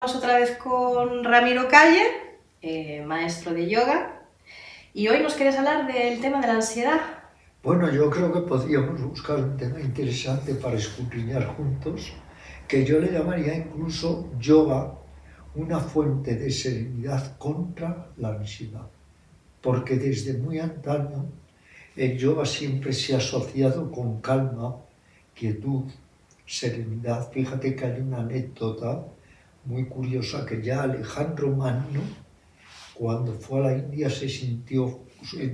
Estamos otra vez con Ramiro Calle, maestro de yoga, y hoy nos quieres hablar del tema de la ansiedad. Bueno, yo creo que podríamos buscar un tema interesante para escudriñar juntos, que yo le llamaría incluso yoga una fuente de serenidad contra la ansiedad, porque desde muy antaño el yoga siempre se ha asociado con calma, quietud, serenidad. Fíjate que hay una anécdota muy curiosa que ya Alejandro Magno, cuando fue a la India, se sintió,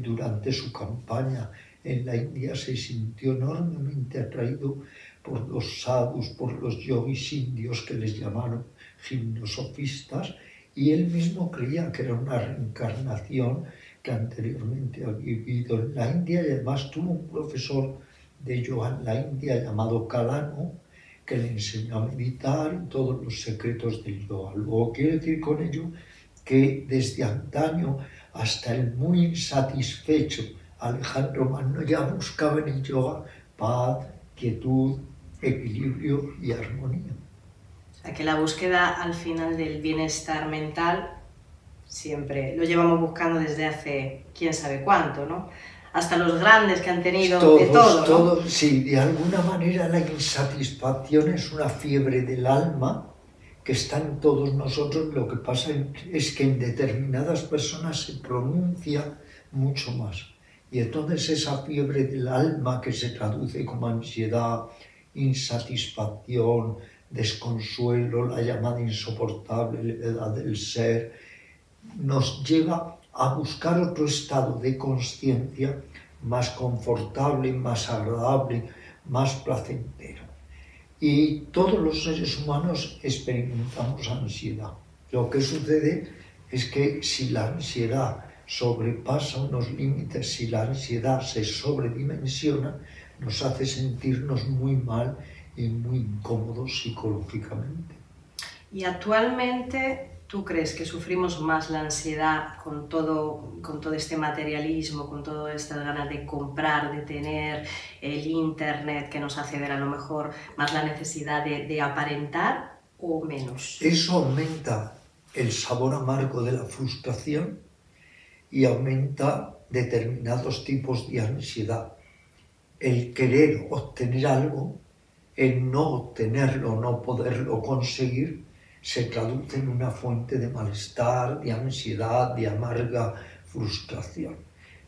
durante su campaña en la India, se sintió enormemente atraído por los sadhus, por los yogis indios que les llamaron gimnosofistas, y él mismo creía que era una reencarnación que anteriormente había vivido en la India, y además tuvo un profesor de yoga en la India llamado Kalano, que le enseñó a meditar y todos los secretos del yoga. Luego quiero decir con ello que desde antaño hasta el muy insatisfecho Alejandro Magno ya buscaba en el yoga paz, quietud, equilibrio y armonía. O sea, que la búsqueda al final del bienestar mental siempre lo llevamos buscando desde hace quién sabe cuánto, ¿no? Hasta los grandes que han tenido de todo, ¿no? Todos, sí, de alguna manera la insatisfacción es una fiebre del alma que está en todos nosotros. Lo que pasa es que en determinadas personas se pronuncia mucho más. Y entonces esa fiebre del alma, que se traduce como ansiedad, insatisfacción, desconsuelo, la llamada insoportable levedad del ser, nos lleva a buscar otro estado de conciencia más confortable, más agradable, más placentero. Y todos los seres humanos experimentamos ansiedad. Lo que sucede es que si la ansiedad sobrepasa unos límites, si la ansiedad se sobredimensiona, nos hace sentirnos muy mal y muy incómodos psicológicamente. Y actualmente, ¿tú crees que sufrimos más la ansiedad con todo este materialismo, con todas estas ganas de comprar, de tener el internet que nos hace ver a lo mejor más la necesidad de aparentar, o menos? Eso aumenta el sabor amargo de la frustración y aumenta determinados tipos de ansiedad. El querer obtener algo, el no obtenerlo, no poderlo conseguir, se traduce en una fuente de malestar, de ansiedad, de amarga frustración.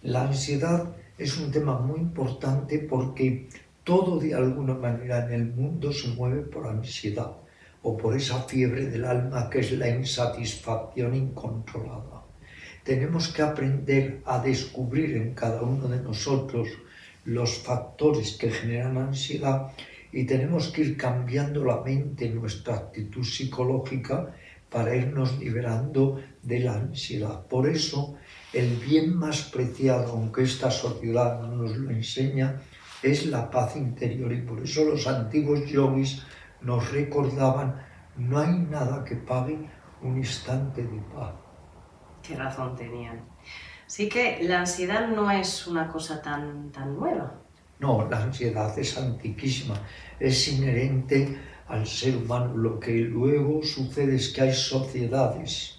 La ansiedad es un tema muy importante porque todo de alguna manera en el mundo se mueve por ansiedad o por esa fiebre del alma que es la insatisfacción incontrolada. Tenemos que aprender a descubrir en cada uno de nosotros los factores que generan ansiedad y tenemos que ir cambiando la mente, nuestra actitud psicológica, para irnos liberando de la ansiedad. Por eso, el bien más preciado, aunque esta sociedad no nos lo enseña, es la paz interior. Y por eso los antiguos yogis nos recordaban: no hay nada que pague un instante de paz. Qué razón tenían. Así que la ansiedad no es una cosa tan nueva. No, la ansiedad es antiquísima, es inherente al ser humano. Lo que luego sucede es que hay sociedades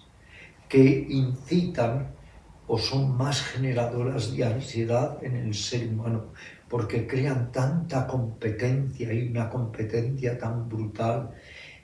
que incitan o son más generadoras de ansiedad en el ser humano, porque crean tanta competencia y una competencia tan brutal,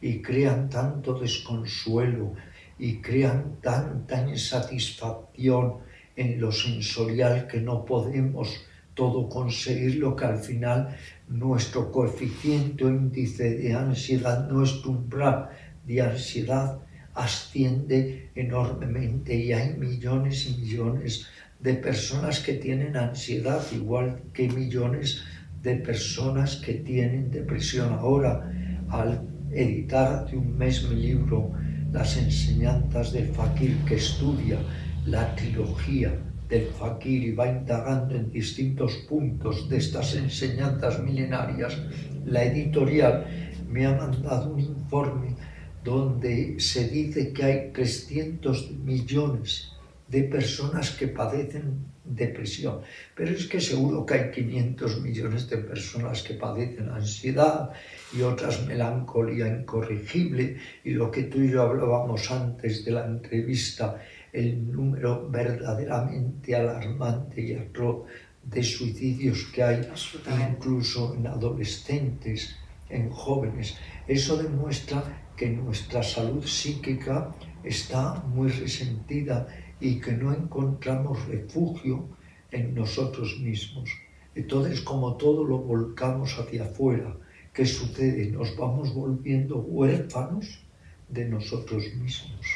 y crean tanto desconsuelo y crean tanta insatisfacción en lo sensorial que no podemos todo conseguirlo, que al final nuestro coeficiente o índice de ansiedad, nuestro umbral de ansiedad asciende enormemente, y hay millones y millones de personas que tienen ansiedad, igual que millones de personas que tienen depresión. Ahora, al editar hace un mes mi libro Las enseñanzas del fakir, que estudia la trilogía del fakir y va indagando en distintos puntos de estas enseñanzas milenarias, la editorial me ha mandado un informe donde se dice que hay 300 millones de personas que padecen depresión. Pero es que seguro que hay 500 millones de personas que padecen ansiedad y otras melancolía incorregible, y lo que tú y yo hablábamos antes de la entrevista, el número verdaderamente alarmante y atroz de suicidios que hay incluso en adolescentes, en jóvenes. Eso demuestra que nuestra salud psíquica está muy resentida y que no encontramos refugio en nosotros mismos. Entonces, como todo lo volcamos hacia afuera, ¿qué sucede? Nos vamos volviendo huérfanos de nosotros mismos.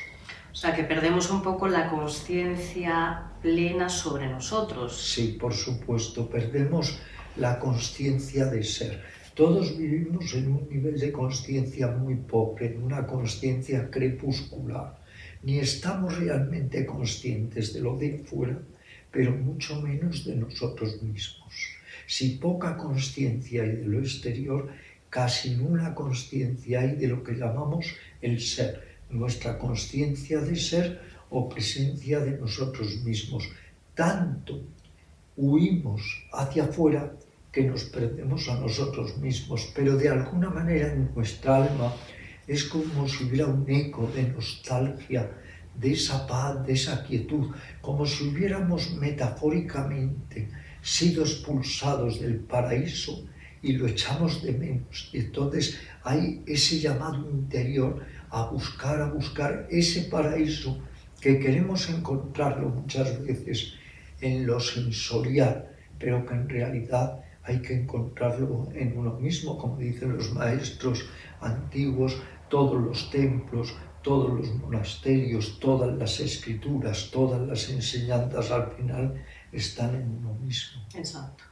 O sea, que perdemos un poco la conciencia plena sobre nosotros. Sí, por supuesto, perdemos la conciencia de ser. Todos vivimos en un nivel de conciencia muy pobre, en una conciencia crepuscular. Ni estamos realmente conscientes de lo de afuera, pero mucho menos de nosotros mismos. Si poca conciencia hay de lo exterior, casi nula conciencia hay de lo que llamamos el ser, nuestra conciencia de ser o presencia de nosotros mismos. Tanto huimos hacia afuera que nos perdemos a nosotros mismos, pero de alguna manera en nuestra alma es como si hubiera un eco de nostalgia, de esa paz, de esa quietud, como si hubiéramos metafóricamente sido expulsados del paraíso y lo echamos de menos. Y entonces hay ese llamado interior a buscar ese paraíso que queremos encontrarlo muchas veces en lo sensorial, pero que en realidad hay que encontrarlo en uno mismo, como dicen los maestros antiguos. Todos los templos, todos los monasterios, todas las escrituras, todas las enseñanzas al final están en uno mismo. Exacto.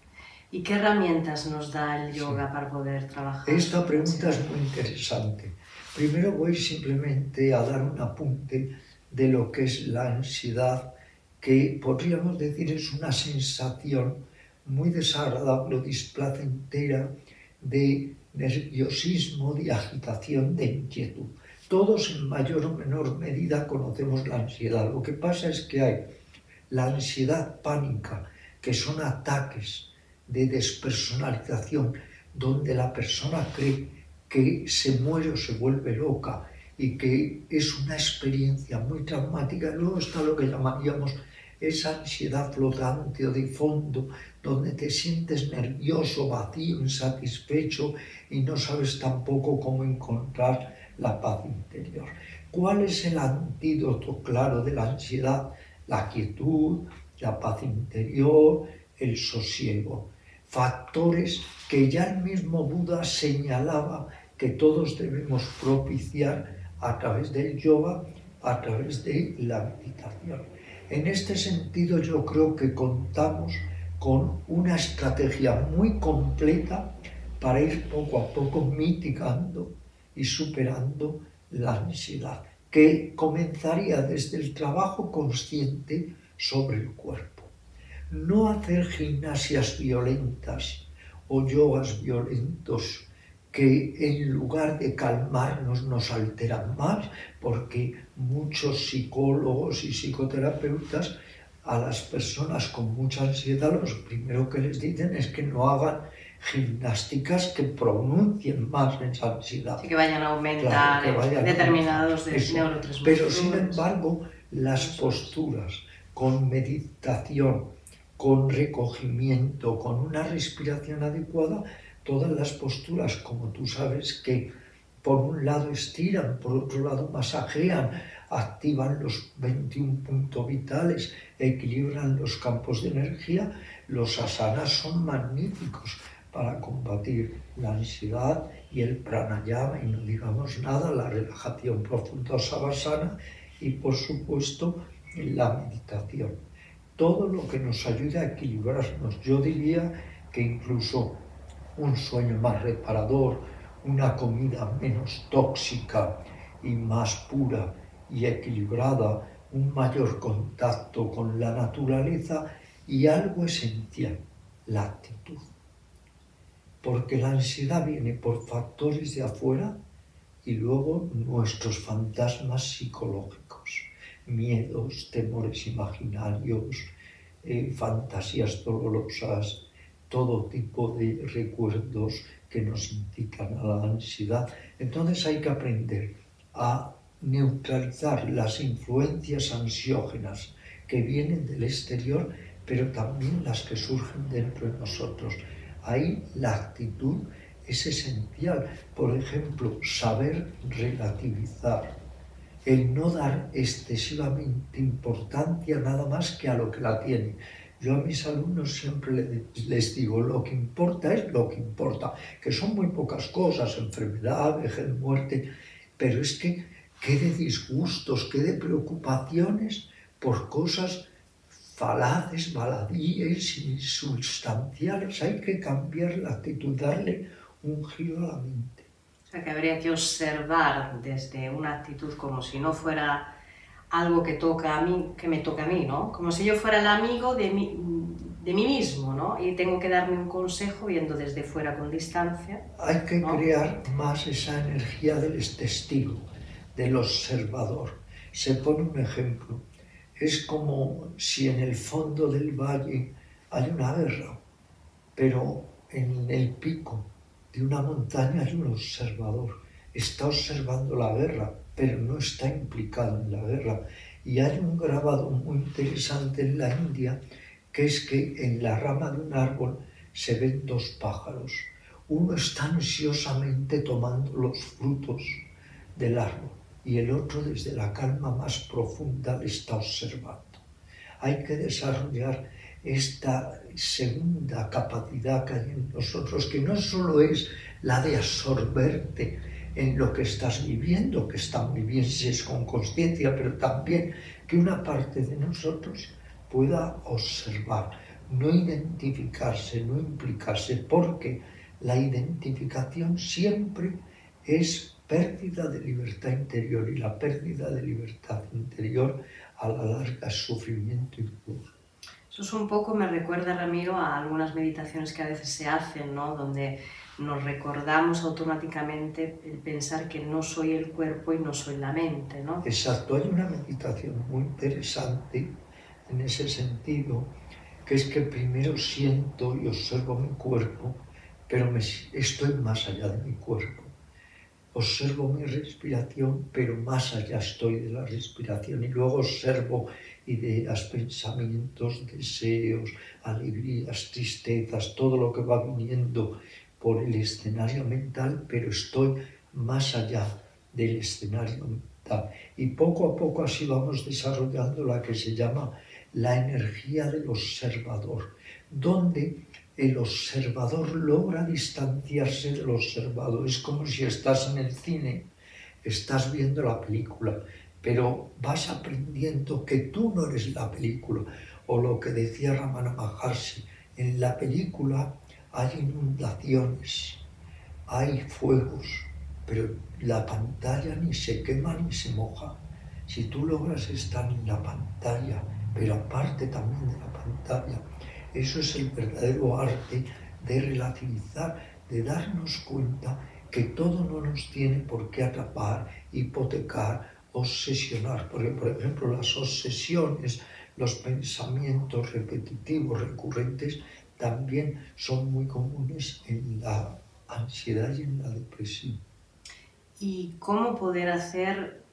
¿Y qué herramientas nos da el yoga para poder trabajar? Esta pregunta es muy interesante. Primero voy simplemente a dar un apunte de lo que es la ansiedad, que podríamos decir es una sensación muy desagradable, displacentera, de nerviosismo, de agitación, de inquietud. Todos en mayor o menor medida conocemos la ansiedad. Lo que pasa es que hay la ansiedad pánica, que son ataques de despersonalización, donde la persona cree que se muere o se vuelve loca y que es una experiencia muy traumática. Luego está lo que llamaríamos esa ansiedad flotante o de fondo, donde te sientes nervioso, vacío, insatisfecho y no sabes tampoco cómo encontrar la paz interior. ¿Cuál es el antídoto claro de la ansiedad? La quietud, la paz interior, el sosiego. Factores que ya el mismo Buda señalaba que todos debemos propiciar a través del yoga, a través de la meditación. En este sentido yo creo que contamos con una estrategia muy completa para ir poco a poco mitigando y superando la ansiedad, que comenzaría desde el trabajo consciente sobre el cuerpo. No hacer gimnasias violentas o yogas violentos que en lugar de calmarnos nos alteran más, porque muchos psicólogos y psicoterapeutas a las personas con mucha ansiedad lo primero que les dicen es que no hagan gimnásticas que pronuncien más esa ansiedad. Sí, que vayan a aumentar, claro, determinados neurotransmisores. Pero sin embargo, las posturas con meditación, con recogimiento, con una respiración adecuada, todas las posturas, como tú sabes, que por un lado estiran, por otro lado masajean, activan los 21 puntos vitales, equilibran los campos de energía. Los asanas son magníficos para combatir la ansiedad, y el pranayama, y no digamos nada, la relajación profunda savasana, y por supuesto la meditación. Todo lo que nos ayude a equilibrarnos. Yo diría que incluso un sueño más reparador, una comida menos tóxica y más pura y equilibrada, un mayor contacto con la naturaleza y algo esencial, la actitud. Porque la ansiedad viene por factores de afuera y luego nuestros fantasmas psicológicos, miedos, temores imaginarios, fantasías dolorosas, todo tipo de recuerdos que nos incitan a la ansiedad. Entonces hay que aprender a neutralizar las influencias ansiógenas que vienen del exterior, pero también las que surgen dentro de nosotros. Ahí la actitud es esencial. Por ejemplo, saber relativizar, el no dar excesivamente importancia nada más que a lo que la tiene. Yo a mis alumnos siempre les digo, lo que importa es lo que importa, que son muy pocas cosas, enfermedad, vejez, muerte, pero es que qué de disgustos, qué de preocupaciones por cosas falaces, baladíes, insubstanciales. Hay que cambiar la actitud, darle un giro a la mente. O sea, que habría que observar desde una actitud como si no fuera algo que toca a mí, que me toca a mí, ¿no? Como si yo fuera el amigo de mí mismo, ¿no? Y tengo que darme un consejo viendo desde fuera con distancia. Hay que ¿no? crear más esa energía del testigo, del observador. Se pone un ejemplo. Es como si en el fondo del valle hay una guerra, pero en el pico de una montaña hay un observador. Está observando la guerra, pero no está implicado en la guerra. Y hay un grabado muy interesante en la India, que es que en la rama de un árbol se ven dos pájaros. Uno está ansiosamente tomando los frutos del árbol y el otro desde la calma más profunda le está observando. Hay que desarrollar esta segunda capacidad que hay en nosotros, que no solo es la de absorberte en lo que estás viviendo, que está muy bien si es con consciencia, pero también que una parte de nosotros pueda observar, no identificarse, no implicarse, porque la identificación siempre es pérdida de libertad interior, y la pérdida de libertad interior a la larga es sufrimiento y dolor. Eso es un poco, me recuerda, Ramiro, a algunas meditaciones que a veces se hacen, ¿no? Donde nos recordamos automáticamente el pensar que no soy el cuerpo y no soy la mente, ¿no? Exacto, hay una meditación muy interesante en ese sentido, que es que primero siento y observo mi cuerpo, pero estoy más allá de mi cuerpo. Observo mi respiración, pero más allá estoy de la respiración, y luego observo ideas, pensamientos, deseos, alegrías, tristezas, todo lo que va viniendo por el escenario mental, pero estoy más allá del escenario mental. Y poco a poco así vamos desarrollando la que se llama la energía del observador, donde el observador logra distanciarse del observado. Es como si estás en el cine, estás viendo la película, pero vas aprendiendo que tú no eres la película. O lo que decía Ramana Maharshi, en la película hay inundaciones, hay fuegos, pero la pantalla ni se quema ni se moja. Si tú logras estar en la pantalla, pero aparte también de la pantalla, eso es el verdadero arte de relativizar, de darnos cuenta que todo no nos tiene por qué atrapar, hipotecar, obsesionar. Porque, por ejemplo, las obsesiones, los pensamientos repetitivos, recurrentes, también son muy comunes en la ansiedad y en la depresión. ¿Y cómo poder hacer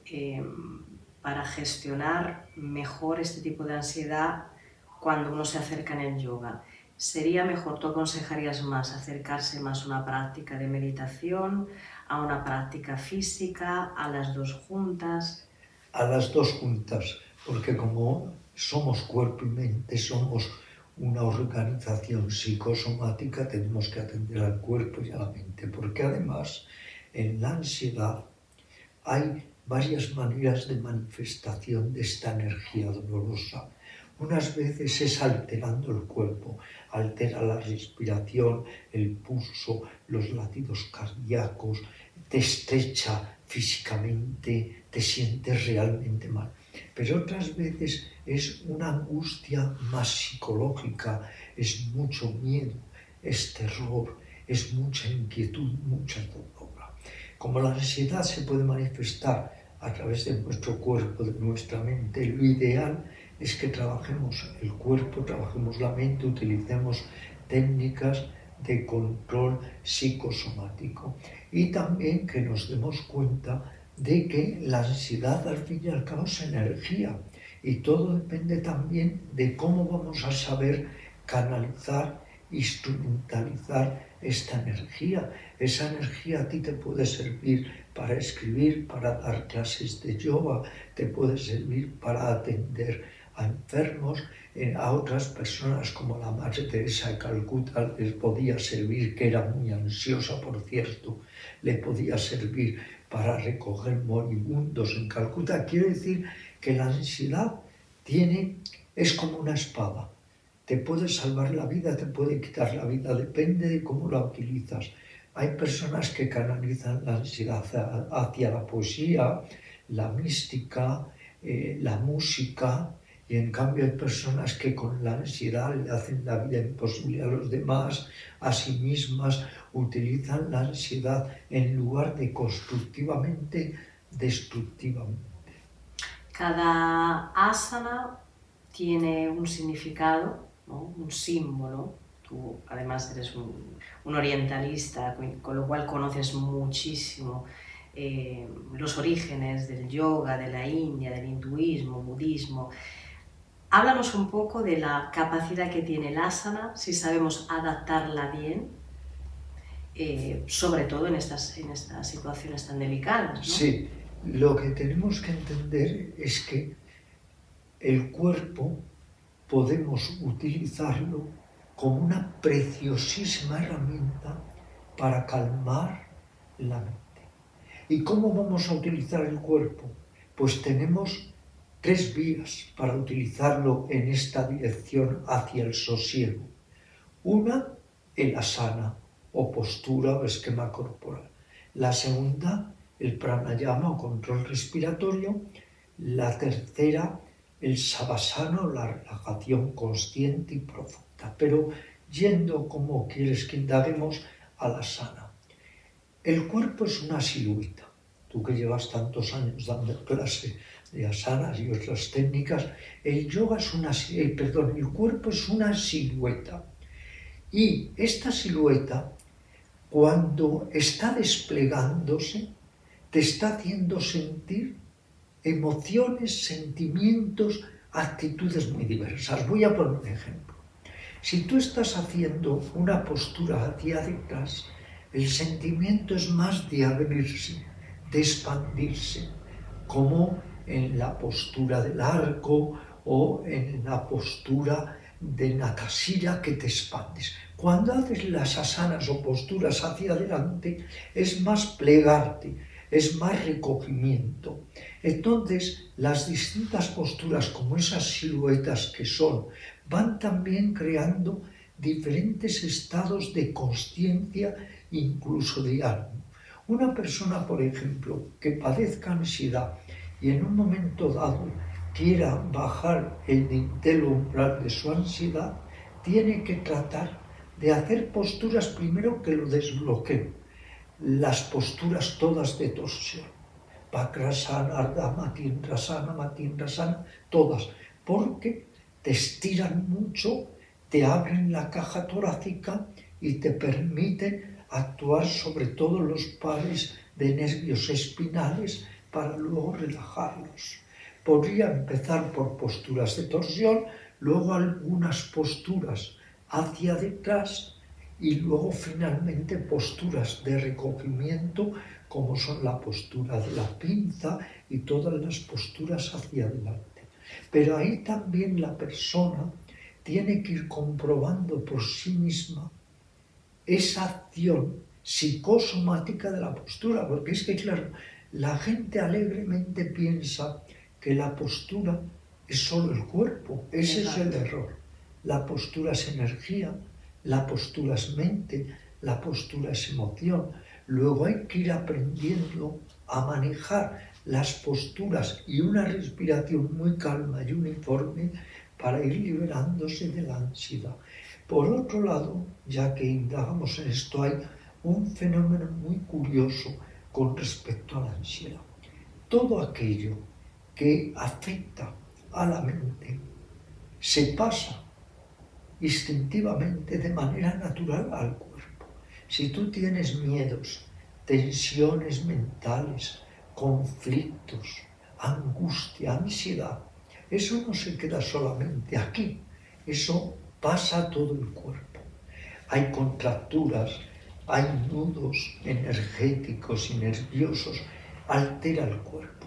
para gestionar mejor este tipo de ansiedad cuando uno se acerca en el yoga? ¿Sería mejor, tú aconsejarías más acercarse más a una práctica de meditación, a una práctica física, a las dos juntas? A las dos juntas, porque como somos cuerpo y mente, somos una organización psicosomática, tenemos que atender al cuerpo y a la mente, porque además en la ansiedad hay varias maneras de manifestación de esta energía dolorosa. Unas veces es alterando el cuerpo, altera la respiración, el pulso, los latidos cardíacos, te estrecha físicamente, te sientes realmente mal. Pero otras veces es una angustia más psicológica, es mucho miedo, es terror, es mucha inquietud, mucha zozobra. Como la ansiedad se puede manifestar a través de nuestro cuerpo, de nuestra mente, lo ideal es que trabajemos el cuerpo, trabajemos la mente, utilicemos técnicas de control psicosomático y también que nos demos cuenta de que la ansiedad al fin y al cabo es energía y todo depende también de cómo vamos a saber canalizar, instrumentalizar esta energía. Esa energía a ti te puede servir para escribir, para dar clases de yoga, te puede servir para atender a enfermos, a otras personas como la Madre Teresa de Calcuta les podía servir, que era muy ansiosa por cierto, le podía servir para recoger moribundos en Calcuta. Quiero decir que la ansiedad es como una espada, te puede salvar la vida, te puede quitar la vida, depende de cómo la utilizas. Hay personas que canalizan la ansiedad hacia la poesía, la mística, la música, y en cambio hay personas que con la ansiedad le hacen la vida imposible a los demás, a sí mismas, utilizan la ansiedad en lugar de constructivamente, destructivamente. Cada asana tiene un significado, ¿no? Un símbolo. Tú además eres un orientalista, con lo cual conoces muchísimo los orígenes del yoga, de la India, del hinduismo, budismo. Háblanos un poco de la capacidad que tiene el asana, si sabemos adaptarla bien, sobre todo en estas situaciones tan delicadas, ¿no? Sí, lo que tenemos que entender es que el cuerpo podemos utilizarlo como una preciosísima herramienta para calmar la mente. ¿Y cómo vamos a utilizar el cuerpo? Pues tenemos 3 vías para utilizarlo en esta dirección hacia el sosiego. Una, el asana, o postura o esquema corporal. La segunda, el pranayama o control respiratorio. La tercera, el savasana o la relajación consciente y profunda. Pero yendo como quieres que indaguemos al asana. El cuerpo es una silueta. Tú que llevas tantos años dando clase de asanas y otras técnicas, el cuerpo es una silueta. Y esta silueta, cuando está desplegándose, te está haciendo sentir emociones, sentimientos, actitudes muy diversas. Voy a poner un ejemplo. Si tú estás haciendo una postura hacia detrás, el sentimiento es más de abrirse, de expandirse, como en la postura del arco o en la postura de Natasira, que te expandes. Cuando haces las asanas o posturas hacia adelante, es más plegarte, es más recogimiento. Entonces, las distintas posturas, como esas siluetas que son, van también creando diferentes estados de consciencia, incluso de ánimo. Una persona, por ejemplo, que padezca ansiedad y en un momento dado quiera bajar el dintel umbral de su ansiedad, tiene que tratar de hacer posturas primero que lo desbloqueen. Las posturas todas de torsión. Vakrasana, Ardha Matindrasana, todas, porque te estiran mucho, te abren la caja torácica y te permiten actuar sobre todo los pares de nervios espinales para luego relajarlos. Podría empezar por posturas de torsión, luego algunas posturas hacia detrás y luego finalmente posturas de recogimiento, como son la postura de la pinza y todas las posturas hacia adelante. Pero ahí también la persona tiene que ir comprobando por sí misma esa acción psicosomática de la postura, porque es que, claro, la gente alegremente piensa que la postura es solo el cuerpo. Ese es el error. La postura es energía, la postura es mente, la postura es emoción. Luego hay que ir aprendiendo a manejar las posturas y una respiración muy calma y uniforme para ir liberándose de la ansiedad. Por otro lado, ya que indagamos en esto, hay un fenómeno muy curioso con respecto a la ansiedad. Todo aquello que afecta a la mente, se pasa instintivamente de manera natural al cuerpo. Si tú tienes miedos, tensiones mentales, conflictos, angustia, ansiedad, eso no se queda solamente aquí, eso pasa a todo el cuerpo. Hay contracturas, hay nudos energéticos y nerviosos, altera el cuerpo.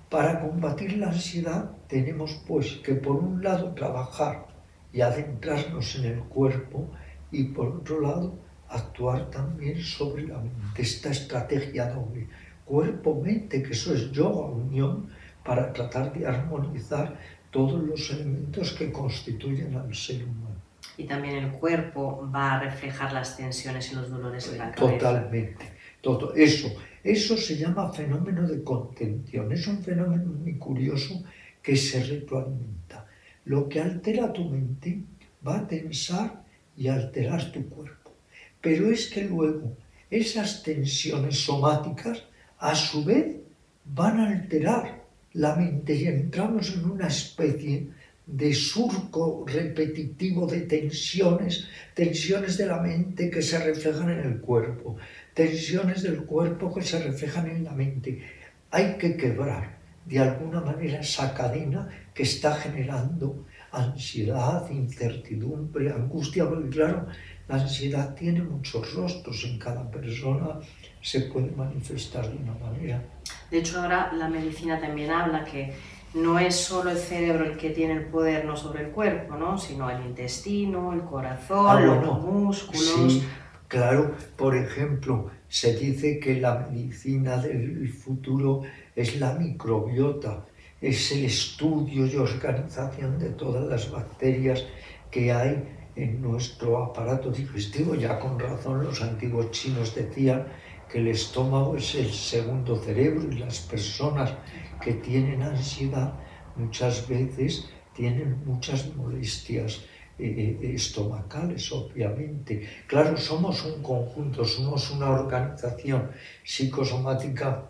Para combatir la ansiedad tenemos pues que por un lado trabajar y adentrarnos en el cuerpo y por otro lado actuar también sobre la mente. Esta estrategia doble, cuerpo-mente, que eso es yoga, unión, para tratar de armonizar todos los elementos que constituyen al ser humano. Y también el cuerpo va a reflejar las tensiones y los dolores en la cabeza. Totalmente. Todo eso se llama fenómeno de contención. Es un fenómeno muy curioso que se retroalimenta. Lo que altera tu mente va a tensar y alterar tu cuerpo. Pero es que luego esas tensiones somáticas a su vez van a alterar la mente y entramos en una especie de surco repetitivo de tensiones de la mente que se reflejan en el cuerpo, tensiones del cuerpo que se reflejan en la mente. Hay que quebrar de alguna manera esa cadena que está generando ansiedad, incertidumbre, angustia, porque claro, la ansiedad tiene muchos rostros, en cada persona se puede manifestar de una manera. De hecho, ahora la medicina también habla que no es solo el cerebro el que tiene el poder no sobre el cuerpo, ¿no? Sino el intestino, el corazón, los músculos. Sí, claro, por ejemplo, se dice que la medicina del futuro es la microbiota, es el estudio y organización de todas las bacterias que hay en nuestro aparato digestivo. Ya con razón los antiguos chinos decían que el estómago es el segundo cerebro y las personas que tienen ansiedad muchas veces tienen muchas molestias estomacales, obviamente. Claro, somos un conjunto, somos una organización psicosomática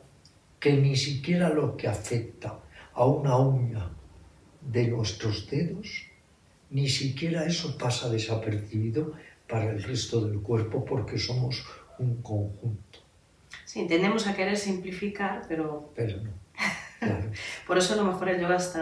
que ni siquiera lo que afecta a una uña de nuestros dedos, ni siquiera eso pasa desapercibido para el resto del cuerpo porque somos un conjunto. Sí, tendemos a querer simplificar, pero no. Claro. Por eso a lo mejor el yoga es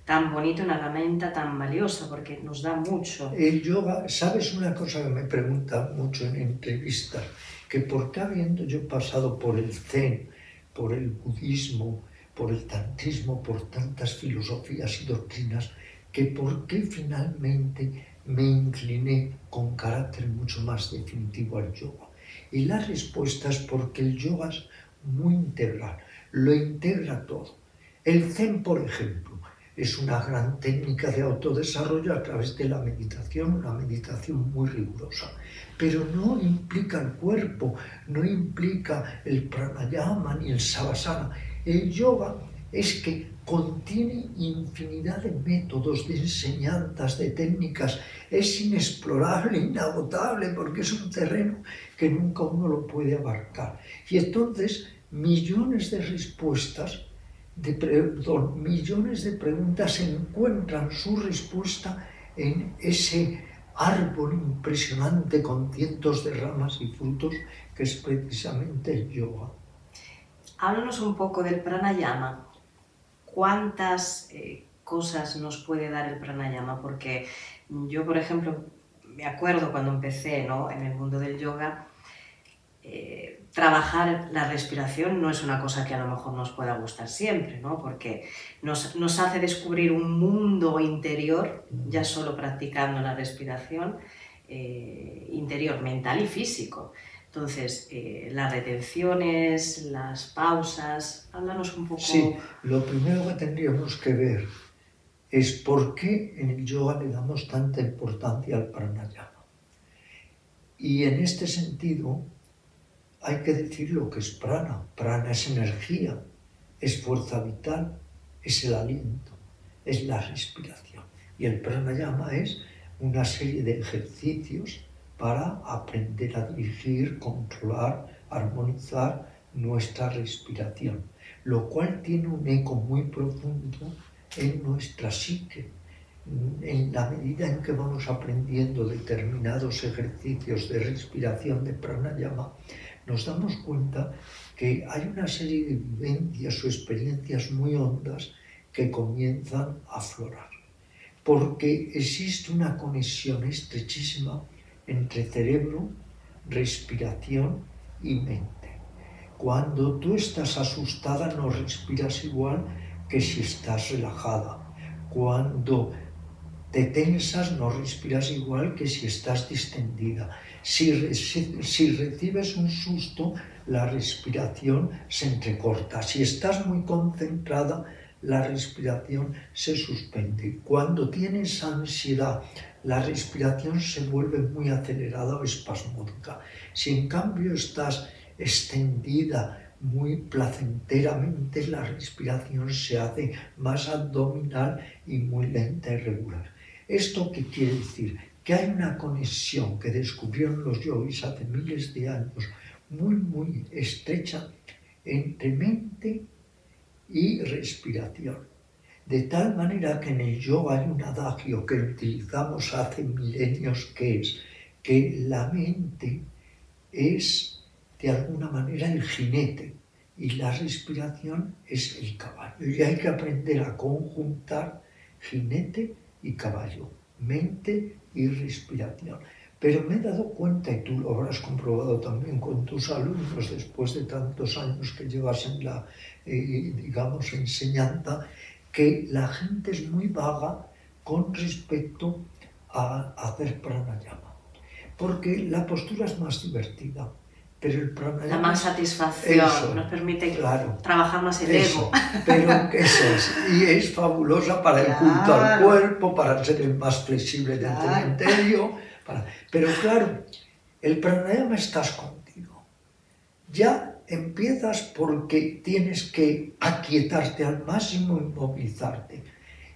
tan bonito, una herramienta tan valiosa, porque nos da mucho. El yoga, ¿sabes una cosa que me preguntan mucho en entrevistas? Que por qué habiendo yo pasado por el zen, por el budismo, por el tantrismo, por tantas filosofías y doctrinas, que por qué finalmente me incliné con carácter mucho más definitivo al yoga. Y la respuesta es porque el yoga es muy integral, lo integra todo. El zen, por ejemplo, es una gran técnica de autodesarrollo a través de la meditación, una meditación muy rigurosa, pero no implica el cuerpo, no implica el pranayama ni el savasana. El yoga es que contiene infinidad de métodos, de enseñanzas, de técnicas, es inexplorable, inagotable, porque es un terreno que nunca uno lo puede abarcar. Y entonces, millones de respuestas, millones de preguntas encuentran su respuesta en ese árbol impresionante con cientos de ramas y frutos que es precisamente el yoga. Háblanos un poco del pranayama. ¿Cuántas cosas nos puede dar el pranayama? Porque yo, por ejemplo, me acuerdo cuando empecé, ¿no?, en el mundo del yoga, trabajar la respiración no es una cosa que a lo mejor nos pueda gustar siempre, ¿no? Porque nos hace descubrir un mundo interior, ya solo practicando la respiración, interior, mental y físico. Entonces, las retenciones, las pausas, háblanos un poco... Sí, lo primero que tendríamos que ver es por qué en el yoga le damos tanta importancia al pranayama. Y en este sentido, hay que decir lo que es prana. Prana es energía, es fuerza vital, es el aliento, es la respiración. Y el pranayama es una serie de ejercicios para aprender a dirigir, controlar, armonizar nuestra respiración, lo cual tiene un eco muy profundo en nuestra psique. En la medida en que vamos aprendiendo determinados ejercicios de respiración de pranayama, nos damos cuenta que hay una serie de vivencias o experiencias muy hondas que comienzan a aflorar, porque existe una conexión estrechísima entre cerebro, respiración y mente. Cuando tú estás asustada no respiras igual que si estás relajada. Cuando te tensas no respiras igual que si estás distendida. Si recibes un susto, la respiración se entrecorta. Si estás muy concentrada, la respiración se suspende. Cuando tienes ansiedad, la respiración se vuelve muy acelerada o espasmódica. Si en cambio estás extendida muy placenteramente, la respiración se hace más abdominal y muy lenta y regular. ¿Esto qué quiere decir? Que hay una conexión que descubrieron los yogis hace miles de años, muy estrecha, entre mente y respiración. De tal manera que en el yoga hay un adagio que utilizamos hace milenios, que es que la mente es de alguna manera el jinete y la respiración es el caballo. Y hay que aprender a conjuntar jinete y caballo, mente y respiración. Pero me he dado cuenta, y tú lo habrás comprobado también con tus alumnos después de tantos años que llevas en la, digamos, enseñanza, que la gente es muy vaga con respecto a hacer pranayama. Porque la postura es más divertida, pero el pranayama... Da más satisfacción, nos permite trabajar más el ego. Pero eso es, y es fabulosa para el culto al cuerpo, para ser el más flexible del cementerio. Pero claro, el pranayama estás contigo. Ya empiezas porque tienes que aquietarte al máximo, inmovilizarte.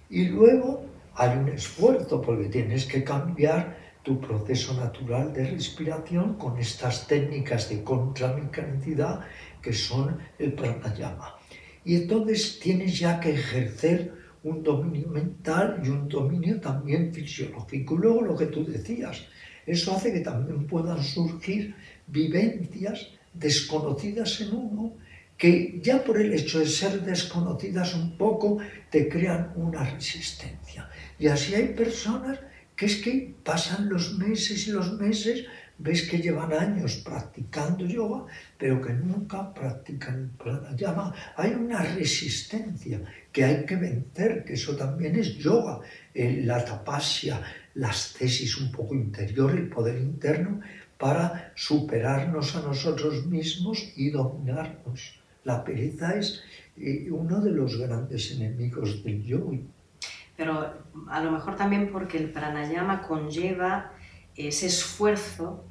Y luego hay un esfuerzo porque tienes que cambiar tu proceso natural de respiración con estas técnicas de contramecanicidad que son el pranayama. Y entonces tienes ya que ejercer un dominio mental y un dominio también fisiológico. Y luego lo que tú decías, eso hace que también puedan surgir vivencias desconocidas en uno, que ya por el hecho de ser desconocidas un poco te crean una resistencia. Y así hay personas que es que pasan los meses y los meses, ves que llevan años practicando yoga, pero que nunca practican pranayama. Hay una resistencia que hay que vencer, que eso también es yoga. La tapasya, la ascesis un poco interior, el poder interno, para superarnos a nosotros mismos y dominarnos. La pereza es uno de los grandes enemigos del yogi. Pero a lo mejor también porque el pranayama conlleva ese esfuerzo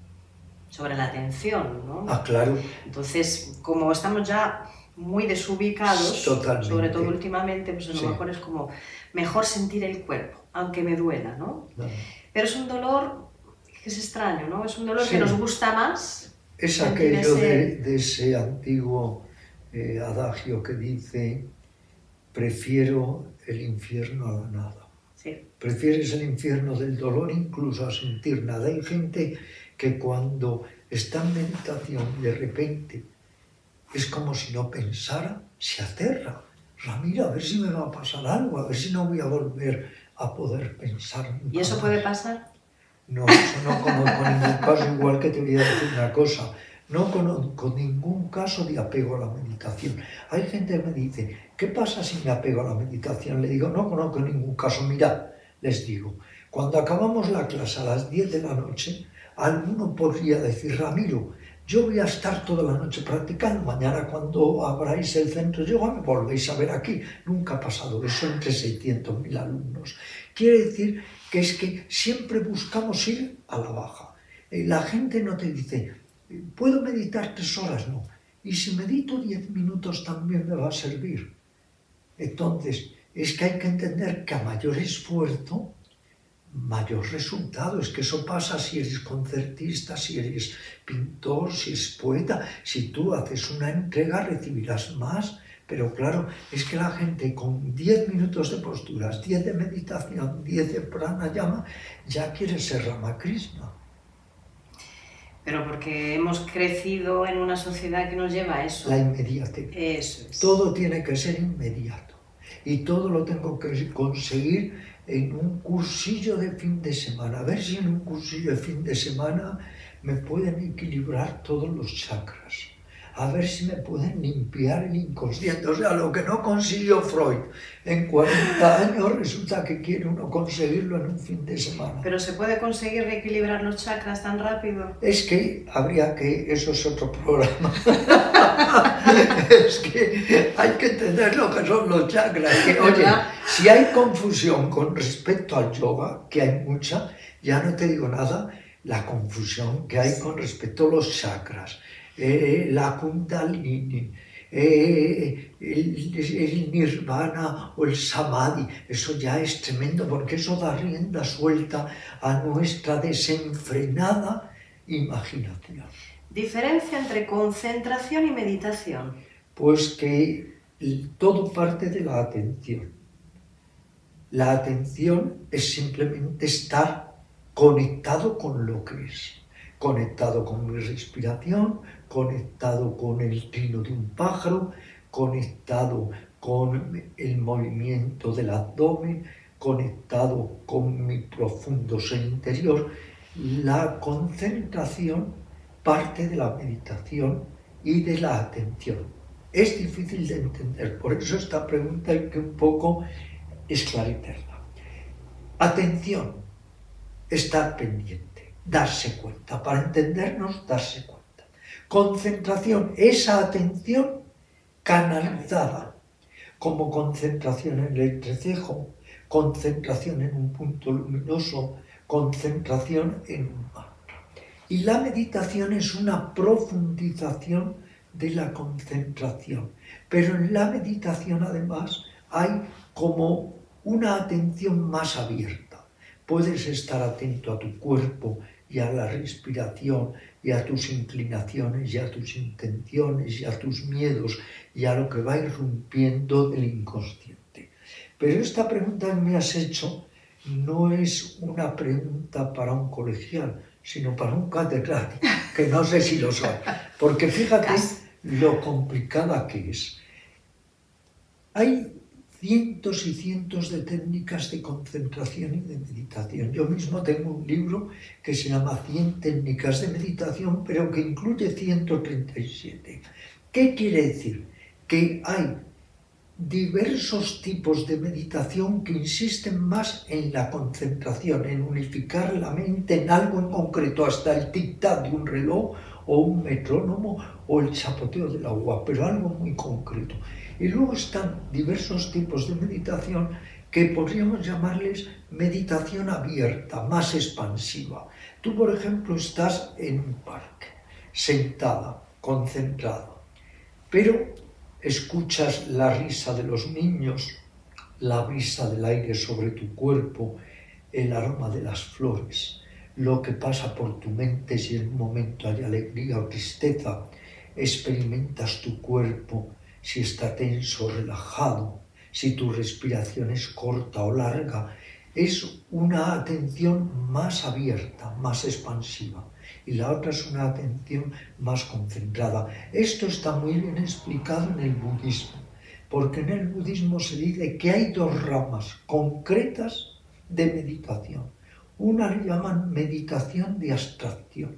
sobre la atención, ¿no? Ah, claro. Entonces, como estamos ya muy desubicados, totalmente, sobre todo últimamente, pues a lo mejor es como mejor sentir el cuerpo, aunque me duela, ¿no? Claro. Pero es un dolor que es extraño, ¿no? Es un dolor que nos gusta más. Es aquello de ese antiguo adagio que dice: prefiero el infierno a la nada. Sí. Prefieres el infierno del dolor incluso a sentir nada. Hay gente que cuando está en meditación de repente es como si no pensara, se aterra. Ramiro, a ver si me va a pasar algo, a ver si no voy a volver a poder pensar nunca. ¿Y eso puede pasar? No, eso no conozco ningún caso, igual que te voy a decir una cosa. No conozco ningún caso de apego a la meditación. Hay gente que me dice: ¿qué pasa si me apego a la meditación? Le digo: no conozco ningún caso. Mirad, les digo, cuando acabamos la clase a las 10 de la noche, alguno podría decir: Ramiro, yo voy a estar toda la noche practicando, mañana cuando abráis el centro de yoga me volvéis a ver aquí. Nunca ha pasado eso entre 600.000 alumnos. Quiere decir que es que siempre buscamos ir a la baja. La gente no te dice: ¿puedo meditar 3 horas? No. Y si medito 10 minutos también me va a servir. Entonces, es que hay que entender que a mayor esfuerzo, mayor resultado. Es que eso pasa si eres concertista, si eres pintor, si eres poeta. Si tú haces una entrega, recibirás más, Pero claro, es que la gente con 10 minutos de posturas, 10 de meditación, 10 de pranayama, ya quiere ser Ramakrishna. Pero porque hemos crecido en una sociedad que nos lleva a eso. La inmediatez. Eso es. Todo tiene que ser inmediato. Y todo lo tengo que conseguir en un cursillo de fin de semana. A ver si en un cursillo de fin de semana me pueden equilibrar todos los chakras. A ver si me pueden limpiar el inconsciente. O sea, lo que no consiguió Freud en 40 años, resulta que quiere uno conseguirlo en un fin de semana. ¿Pero se puede conseguir reequilibrar los chakras tan rápido? Es que habría que... Eso es otro programa. Es que hay que entender lo que son los chakras. Que, oye, si hay confusión con respecto al yoga, que hay mucha, ya no te digo nada, la confusión que hay con respecto a los chakras. La kundalini, el nirvana o el samadhi, eso ya es tremendo porque eso da rienda suelta a nuestra desenfrenada imaginación. ¿Diferencia entre concentración y meditación? Pues que todo parte de la atención. La atención es simplemente estar conectado con lo que es. Conectado con mi respiración, conectado con el trino de un pájaro, conectado con el movimiento del abdomen, conectado con mi profundo ser interior. La concentración parte de la meditación y de la atención. Es difícil de entender, por eso esta pregunta hay que un poco esclarecerla. Atención, estar pendiente. Darse cuenta, para entendernos, darse cuenta. Concentración, esa atención canalizada, como concentración en el entrecejo, concentración en un punto luminoso, concentración en un mantra. Y la meditación es una profundización de la concentración, pero en la meditación además hay como una atención más abierta. Puedes estar atento a tu cuerpo y a la respiración y a tus inclinaciones y a tus intenciones y a tus miedos y a lo que va irrumpiendo del inconsciente. Pero esta pregunta que me has hecho no es una pregunta para un colegial, sino para un catedrático, que no sé si lo soy. Porque fíjate lo complicada que es. Hay cientos y cientos de técnicas de concentración y de meditación. Yo mismo tengo un libro que se llama 100 técnicas de meditación, pero que incluye 137. ¿Qué quiere decir? Que hay diversos tipos de meditación que insisten más en la concentración, en unificar la mente en algo en concreto, hasta el tic-tac de un reloj o un metrónomo o el chapoteo del agua, pero algo muy concreto. Y luego están diversos tipos de meditación que podríamos llamarles meditación abierta, más expansiva. Tú, por ejemplo, estás en un parque, sentada, concentrada, pero escuchas la risa de los niños, la brisa del aire sobre tu cuerpo, el aroma de las flores, lo que pasa por tu mente si en un momento hay alegría o tristeza, experimentas tu cuerpo, si está tenso o relajado, si tu respiración es corta o larga. Es una atención más abierta, más expansiva. Y la otra es una atención más concentrada. Esto está muy bien explicado en el budismo, porque en el budismo se dice que hay dos ramas concretas de meditación. Una le llaman meditación de abstracción,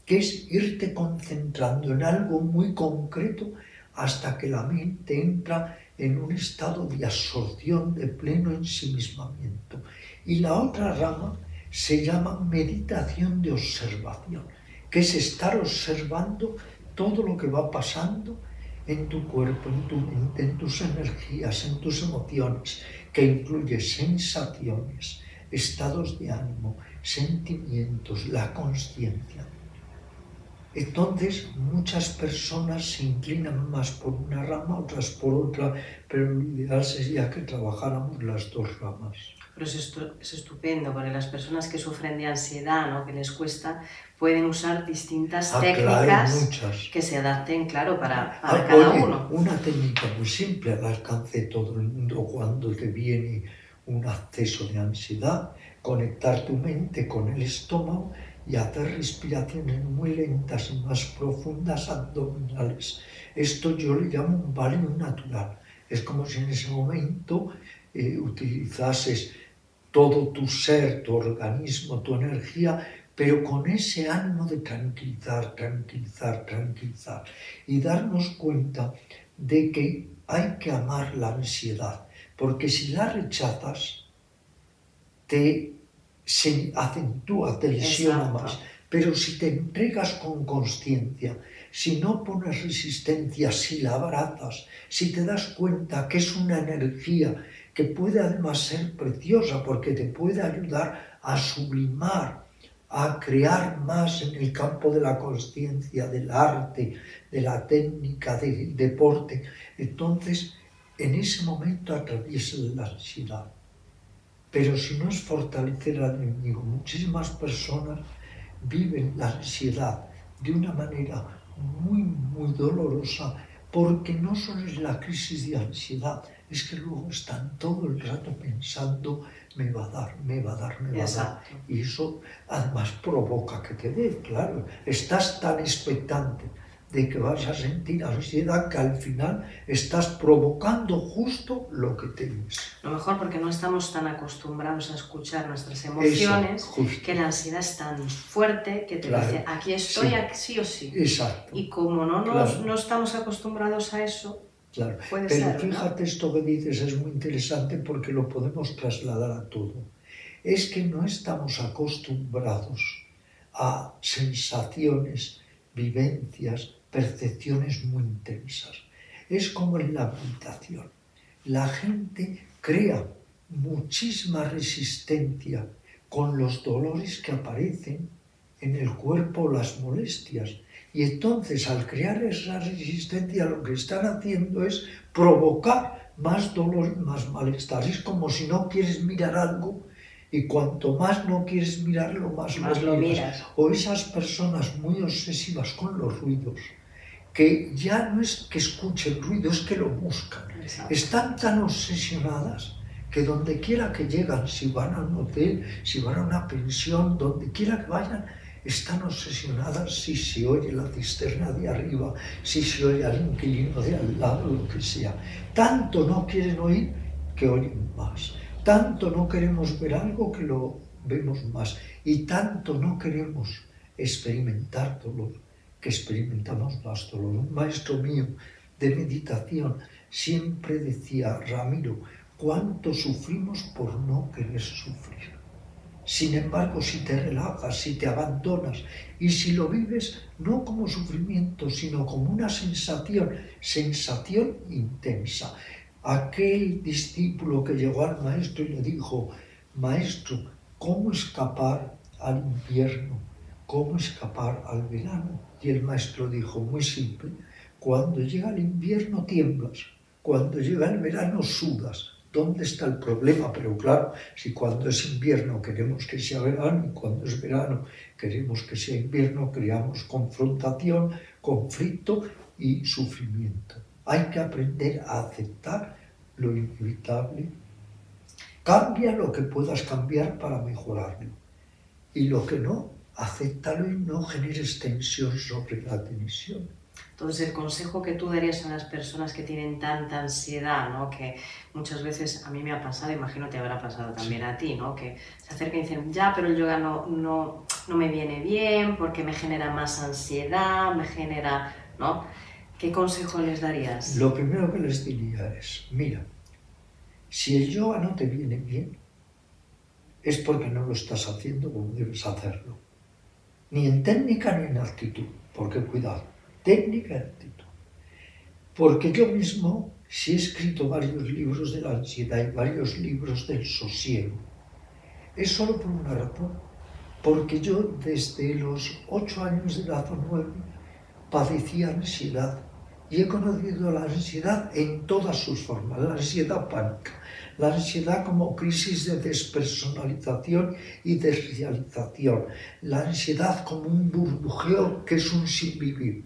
que es irte concentrando en algo muy concreto hasta que la mente entra en un estado de absorción, de pleno ensimismamiento. Y la otra rama se llama meditación de observación, que es estar observando todo lo que va pasando en tu cuerpo, en tu mente, en tus energías, en tus emociones, que incluye sensaciones, estados de ánimo, sentimientos, la consciencia. Entonces, muchas personas se inclinan más por una rama, otras por otra, pero lo ideal sería que trabajáramos las dos ramas. Pero es estupendo, porque las personas que sufren de ansiedad, ¿no?, que les cuesta, pueden usar distintas técnicas, claro, muchas, que se adapten, claro, para cada uno. Una técnica muy simple al alcance de todo el mundo cuando te viene un acceso de ansiedad: conectar tu mente con el estómago y hacer respiraciones muy lentas y más profundas abdominales. Esto yo le llamo un baño natural. Es como si en ese momento utilizases todo tu ser, tu organismo, tu energía, pero con ese ánimo de tranquilizar, tranquilizar, tranquilizar. Y darnos cuenta de que hay que amar la ansiedad, porque si la rechazas, se acentúa, te lesiona más. Pero si te entregas con consciencia, si no pones resistencia, si la abrazas, si te das cuenta que es una energía que puede además ser preciosa porque te puede ayudar a sublimar, a crear más en el campo de la consciencia, del arte, de la técnica, del deporte, entonces en ese momento atraviesa la ansiedad. Pero si no es fortalecer al enemigo, muchísimas personas viven la ansiedad de una manera muy, muy dolorosa, porque no solo es la crisis de ansiedad, es que luego están todo el rato pensando: me va a dar, me va a dar, me va a dar. Y eso además provoca que te dé, claro. Estás tan expectante de que vas a sentir ansiedad que al final estás provocando justo lo que temes. A lo mejor porque no estamos tan acostumbrados a escuchar nuestras emociones, que la ansiedad es tan fuerte que te dice: aquí estoy, sí o sí. Exacto. Y como no estamos acostumbrados a eso, claro. Puede Pero ser, fíjate, ¿no? esto que dices es muy interesante porque lo podemos trasladar a todo. Es que no estamos acostumbrados a sensaciones, vivencias, percepciones muy intensas. Es como en la meditación. La gente crea muchísima resistencia con los dolores que aparecen en el cuerpo, las molestias. Y entonces, al crear esa resistencia, lo que están haciendo es provocar más dolor, más malestar. Es como si no quieres mirar algo, y cuanto más no quieres mirarlo, más lo miras. O esas personas muy obsesivas con los ruidos, que ya no es que escuchen ruido, es que lo buscan. Exacto. Están tan obsesionadas que donde quiera que llegan, si van a un hotel, si van a una pensión, donde quiera que vayan, están obsesionadas si se oye la cisterna de arriba, si se oye al inquilino de al lado, lo que sea. Tanto no quieren oír que oyen más. Tanto no queremos ver algo que lo vemos más. Y tanto no queremos experimentar dolor que experimentamos más dolor. Un maestro mío de meditación siempre decía: Ramiro, ¿cuánto sufrimos por no querer sufrir? Sin embargo, si te relajas, si te abandonas y si lo vives no como sufrimiento, sino como una sensación intensa. Aquel discípulo que llegó al maestro y le dijo: Maestro, ¿cómo escapar al invierno? ¿Cómo escapar al verano? Y el maestro dijo: muy simple, cuando llega el invierno tiemblas, cuando llega el verano sudas. ¿Dónde está el problema? Pero claro, si cuando es invierno queremos que sea verano y cuando es verano queremos que sea invierno, creamos confrontación, conflicto y sufrimiento. Hay que aprender a aceptar lo inevitable. Cambia lo que puedas cambiar para mejorarlo. Y lo que no, acéptalo y no generes tensión sobre la tensión. Entonces, el consejo que tú darías a las personas que tienen tanta ansiedad, ¿no?, que muchas veces a mí me ha pasado, imagino te habrá pasado también a ti, ¿no?, que se acercan y dicen: ya, pero el yoga no me viene bien porque me genera más ansiedad, me genera, ¿no? ¿Qué consejo les darías? Lo primero que les diría es: mira, si el yoga no te viene bien, es porque no lo estás haciendo como debes hacerlo. Ni en técnica ni en actitud, porque cuidado, técnica y actitud. Porque yo mismo, si he escrito varios libros de la ansiedad y varios libros del sosiego, es solo por una razón, porque yo desde los 8 años de edad o 9 padecía ansiedad y he conocido la ansiedad en todas sus formas, la ansiedad pánica, la ansiedad como crisis de despersonalización y desrealización, la ansiedad como un burbujeo que es un sinvivir.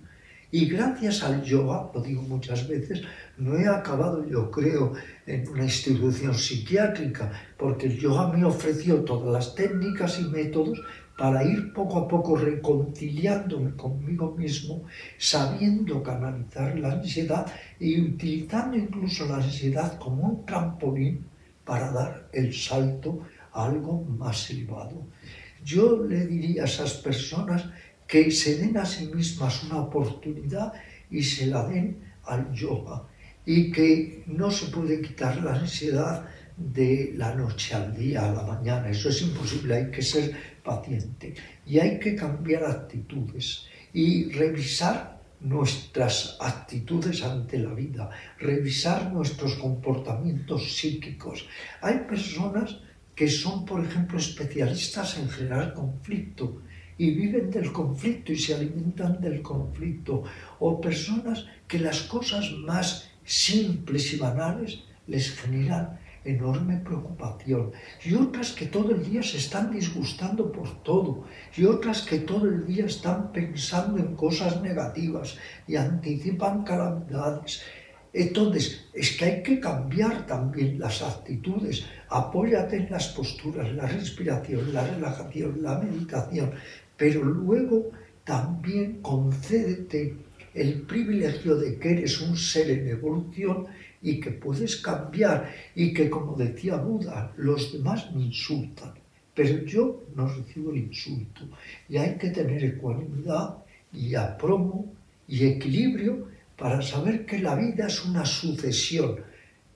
Y gracias al yoga, lo digo muchas veces, no he acabado, yo creo, en una institución psiquiátrica, porque el yoga me ofreció todas las técnicas y métodos para ir poco a poco reconciliándome conmigo mismo, sabiendo canalizar la ansiedad y utilizando incluso la ansiedad como un trampolín para dar el salto a algo más elevado. Yo le diría a esas personas que se den a sí mismas una oportunidad y se la den al yoga, y que no se puede quitar la ansiedad de la noche al día, a la mañana. Eso es imposible, hay que ser paciente y hay que cambiar actitudes y revisar nuestras actitudes ante la vida, revisar nuestros comportamientos psíquicos. Hay personas que son, por ejemplo, especialistas en generar conflicto y viven del conflicto y se alimentan del conflicto, o personas que las cosas más simples y banales les generan enorme preocupación, y otras que todo el día se están disgustando por todo, y otras que todo el día están pensando en cosas negativas y anticipan calamidades. Entonces, es que hay que cambiar también las actitudes. Apóyate en las posturas, la respiración, la relajación, la meditación, pero luego también concédete el privilegio de que eres un ser en evolución y que puedes cambiar, y que, como decía Buda, los demás me insultan, pero yo no recibo el insulto, y hay que tener ecuanimidad y aplomo y equilibrio para saber que la vida es una sucesión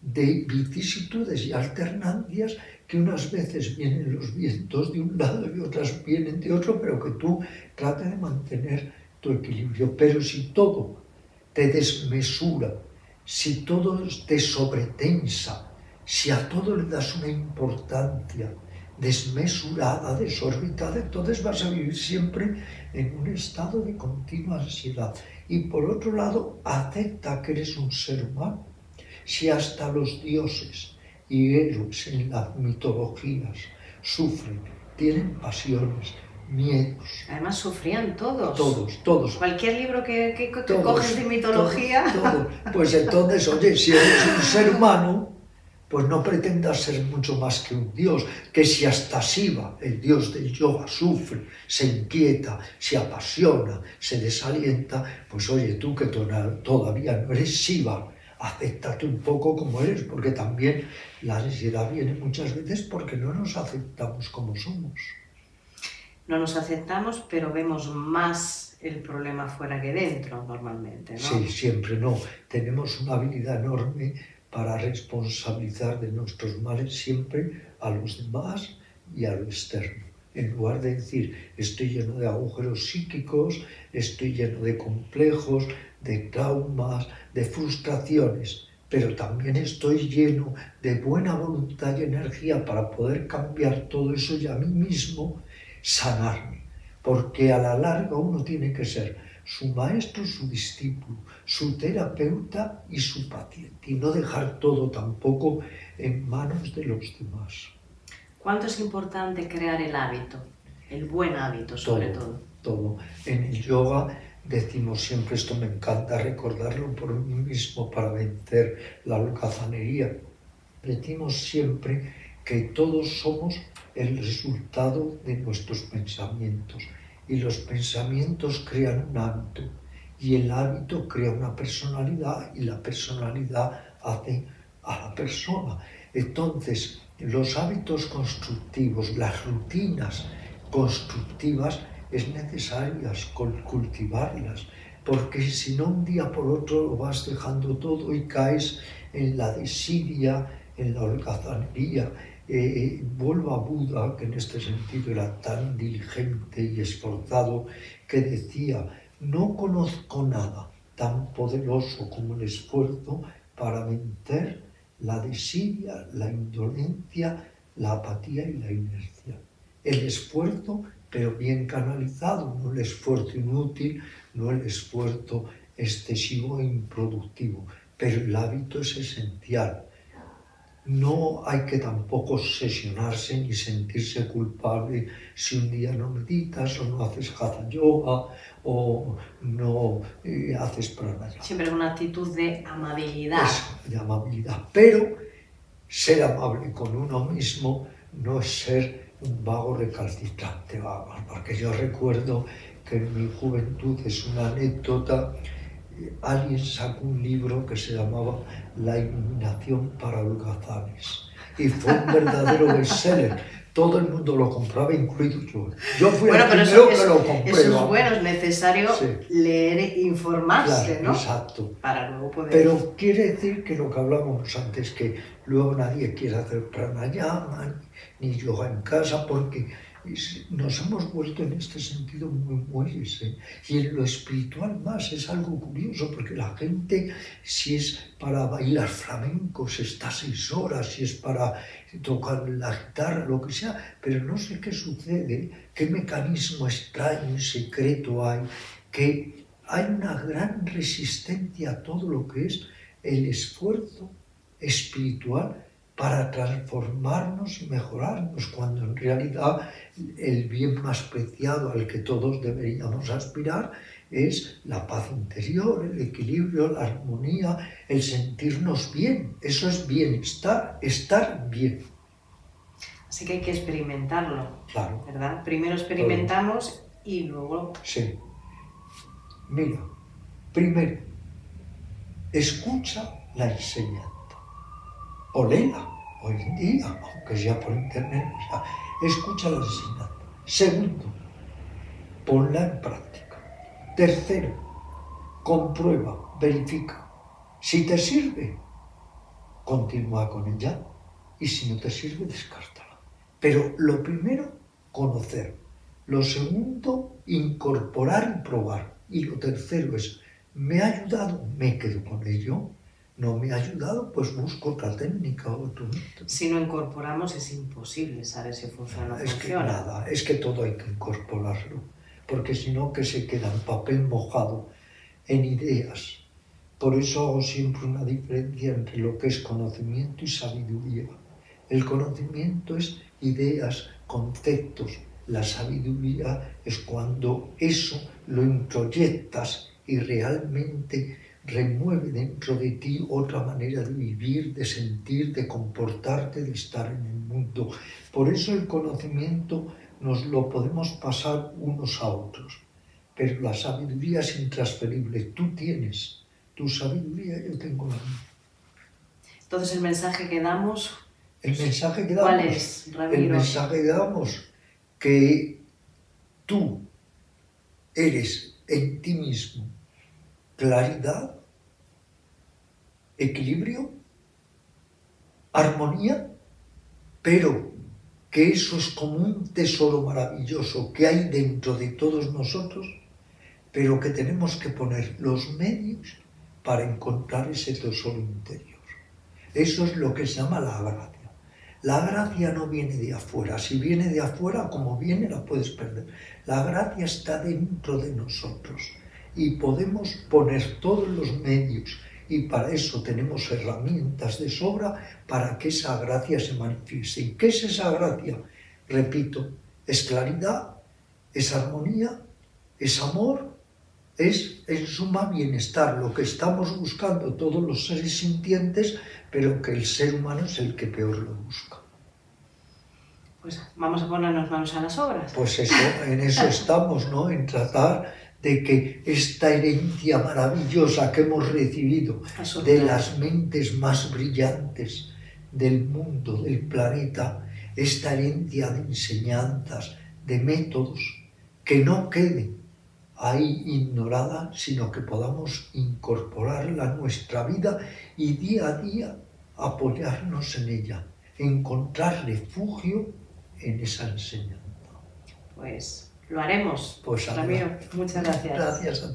de vicisitudes y alternancias, que unas veces vienen los vientos de un lado y otras vienen de otro, pero que tú trates de mantener tu equilibrio. Pero si todo te desmesura, si todo te sobretensa, si a todo le das una importancia desmesurada, desorbitada, entonces vas a vivir siempre en un estado de continua ansiedad. Y por otro lado, acepta que eres un ser humano. Si hasta los dioses y héroes en las mitologías sufren, tienen pasiones, miedos. Además sufrían todos. Todos. Cualquier libro que coges de mitología. Todos. Pues entonces, oye, si eres un ser humano, pues no pretendas ser mucho más que un dios, que si hasta Shiva, el dios del yoga, sufre, se inquieta, se apasiona, se desalienta, pues oye, tú que todavía no eres Shiva, acéptate un poco como eres, porque también la ansiedad viene muchas veces porque no nos aceptamos como somos. No nos aceptamos, pero vemos más el problema fuera que dentro, normalmente, ¿no? Sí, siempre no. Tenemos una habilidad enorme para responsabilizar de nuestros males siempre a los demás y a lo externo. En lugar de decir, estoy lleno de agujeros psíquicos, estoy lleno de complejos, de traumas, de frustraciones, pero también estoy lleno de buena voluntad y energía para poder cambiar todo eso y a mí mismo sanarme, porque a la larga uno tiene que ser su maestro, su discípulo, su terapeuta y su paciente, y no dejar todo tampoco en manos de los demás. ¿Cuánto es importante crear el hábito, el buen hábito sobre todo? Todo. En el yoga decimos siempre, esto me encanta recordarlo por mí mismo para vencer la holgazanería, decimos siempre que todos somos el resultado de nuestros pensamientos, y los pensamientos crean un hábito, y el hábito crea una personalidad, y la personalidad hace a la persona. Entonces, los hábitos constructivos, las rutinas constructivas, es necesario cultivarlas, porque si no, un día por otro lo vas dejando todo y caes en la desidia, en la holgazanería. Vuelvo a Buda, que en este sentido era tan diligente y esforzado, que decía, no conozco nada tan poderoso como el esfuerzo para vencer la desidia, la indolencia, la apatía y la inercia. El esfuerzo pero bien canalizado, no el esfuerzo inútil, no el esfuerzo excesivo e improductivo, pero el hábito es esencial. No hay que tampoco obsesionarse ni sentirse culpable si un día no meditas o no haces hatha yoga o no haces pranayama. Siempre una actitud de amabilidad. Eso, de amabilidad. Pero ser amable con uno mismo no es ser un vago recalcitrante, vamos, porque yo recuerdo que en mi juventud, es una anécdota, alguien sacó un libro que se llamaba La iluminación para holgazanes y fue un verdadero bestseller. Todo el mundo lo compraba, incluido yo. Yo fui el primero que lo compré. Eso es bueno, es necesario leer e informarse, claro, ¿no? Exacto. Para luego poder... Pero quiere decir que lo que hablábamos antes, que luego nadie quiere hacer pranayama ni yoga en casa, porque nos hemos vuelto en este sentido muy muelles, ¿eh? Y en lo espiritual más, es algo curioso, porque la gente, si es para bailar flamencos, está 6 horas, si es para tocar la guitarra, lo que sea, pero no sé qué sucede, qué mecanismo extraño y secreto hay, que hay una gran resistencia a todo lo que es el esfuerzo espiritual para transformarnos y mejorarnos, cuando en realidad el bien más preciado al que todos deberíamos aspirar es la paz interior, el equilibrio, la armonía, el sentirnos bien. Eso es bienestar, estar bien. Así que hay que experimentarlo, claro, ¿verdad? Primero experimentamos y luego... Sí. Mira, primero, escucha la enseñanza. O léela, hoy en día, aunque sea por internet, escucha la enseñanza. Segundo, ponla en práctica. Tercero, comprueba, verifica. Si te sirve, continúa con ella, y si no te sirve, descártala. Pero lo primero, conocer. Lo segundo, incorporar y probar. Y lo tercero es, ¿me ha ayudado? Me quedo con ello. No me ha ayudado, pues busco otra técnica o otro método. Si no incorporamos es imposible saber si funciona o no funciona. Es que nada, es que todo hay que incorporarlo, porque si no, que se queda en papel mojado, en ideas. Por eso hago siempre una diferencia entre lo que es conocimiento y sabiduría. El conocimiento es ideas, conceptos. La sabiduría es cuando eso lo introyectas y realmente remueve dentro de ti otra manera de vivir, de sentir, de comportarte, de estar en el mundo. Por eso el conocimiento nos lo podemos pasar unos a otros, pero la sabiduría es intransferible. Tú tienes tu sabiduría, yo tengo la mía. Entonces el mensaje que damos... El mensaje que damos, ¿cuál es, Ramiro? El mensaje que damos, que tú eres en ti mismo claridad, equilibrio, armonía, pero que eso es como un tesoro maravilloso que hay dentro de todos nosotros, pero que tenemos que poner los medios para encontrar ese tesoro interior. Eso es lo que se llama la gracia. La gracia no viene de afuera. Si viene de afuera, como viene, la puedes perder. La gracia está dentro de nosotros y podemos poner todos los medios, y para eso tenemos herramientas de sobra para que esa gracia se manifieste. ¿Y qué es esa gracia? Repito, es claridad, es armonía, es amor, es en suma bienestar, lo que estamos buscando todos los seres sintientes, pero que el ser humano es el que peor lo busca. Pues vamos a ponernos manos a las obras. Pues eso, en eso estamos, ¿no? En tratar de que esta herencia maravillosa que hemos recibido de las mentes más brillantes del mundo, del planeta, esta herencia de enseñanzas, de métodos, que no quede ahí ignorada, sino que podamos incorporarla a nuestra vida y día a día apoyarnos en ella, encontrar refugio en esa enseñanza. Pues lo haremos. Pues Ramiro, muchas gracias. Gracias a ti.